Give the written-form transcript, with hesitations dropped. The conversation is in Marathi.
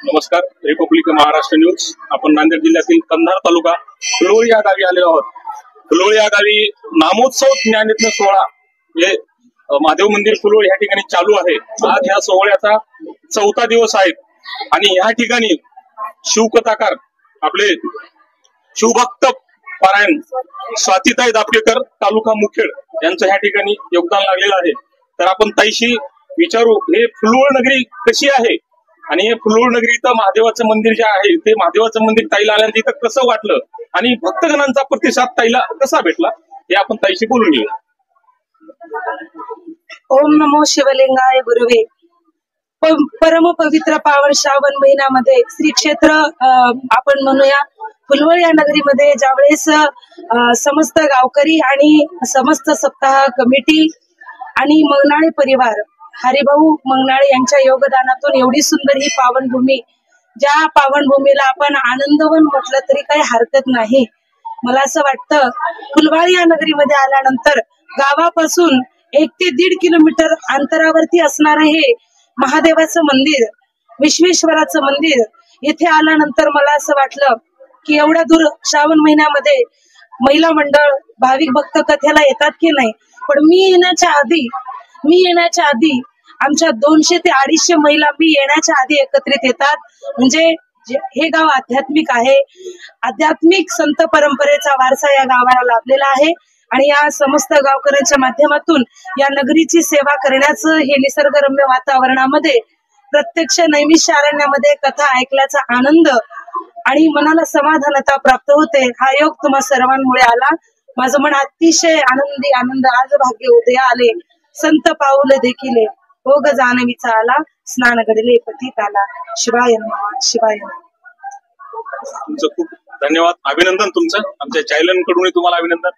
नमस्कार, रिपब्लिक महाराष्ट्र न्यूज। आपण नांदेड जिल्ह्यातील कंधार तालुका फुलोळी या गावी आलेलो आहोत। फुलोळी या गावी नामोत्सव ज्ञानयज्ञ सोहळा हे महादेव मंदिर फुलोळी या ठिकाणी चालू आहे। आज या सोहळ्याचा 4था दिवस आहे आणि या ठिकाणी शिवकथाकार आपले शिवभक्त पारायण स्वातीताई दापकेकर तालुका मुखेड यांचं या ठिकाणी योगदान लागलेलं आहे। तर आपण ताईशी विचारू हे फुलोळ नगरी कशी आहे आणि हे फुलोळ नगरी इथं महादेवाचं मंदिर जे आहे ते महादेवाचं मंदिर ताईला आल्यानंतर इथं कसं वाटलं आणि भक्तगणांचा प्रतिसाद ताईला कसा भेटला हे आपण ताईशी बोलून घेऊया। ओम नमो शिवलिंगाय गुरुवे। परम पवित्र पावन श्रावण महिन्यामध्ये श्री क्षेत्र आपण म्हणूया फुलवळ या नगरीमध्ये ज्यावेळेस समस्त गावकरी आणि समस्त सप्ताह कमिटी आणि मंगनाळे परिवार हरिभाऊ मंगनाळे यांच्या योगदानातून एवढी सुंदर ही पावनभूमी, ज्या पावनभूमीला आपण आनंदवन म्हटलं तरी काही हरकत नाही। मला असं वाटतं फुलवाळी या नगरीमध्ये आल्यानंतर गावापासून 1 ते 1.5 किलोमीटर अंतरावरती असणारं हे महादेवाचं मंदिर, विश्वेश्वराचं मंदिर, इथे आल्यानंतर मला असं वाटलं की एवढ्या दूर श्रावण महिन्यामध्ये महिला मंडळ भाविक भक्त कथेला येतात की नाही, पण मी येण्याच्या आधी आमच्या 200 ते 250 महिला मी येण्याच्या आधी एकत्रित येतात। म्हणजे हे गाव आध्यात्मिक आहे, आध्यात्मिक संत परंपरेचा वारसा या गावाला लाभलेला आहे आणि या समस्त गावकऱ्यांच्या माध्यमातून या नगरीची सेवा करण्याचं हे निसर्गरम्य वातावरणामध्ये प्रत्यक्ष नैमिषारण्यामध्ये कथा ऐकल्याचा आनंद आणि मनाला समाधानता प्राप्त होते। हा योग तुम्हा सर्वांमुळे आला। माझं मन अतिशय आनंद आज भाग्य उदया आले, संत पाऊल देखील ओग जाणवीचा आला, स्नान घडले पतित आला। शिवाय नमः, शिवाय नमः। तुमचं खूप धन्यवाद, अभिनंदन तुमचं, आमच्या चॅनल कडून तुम्हाला अभिनंदन।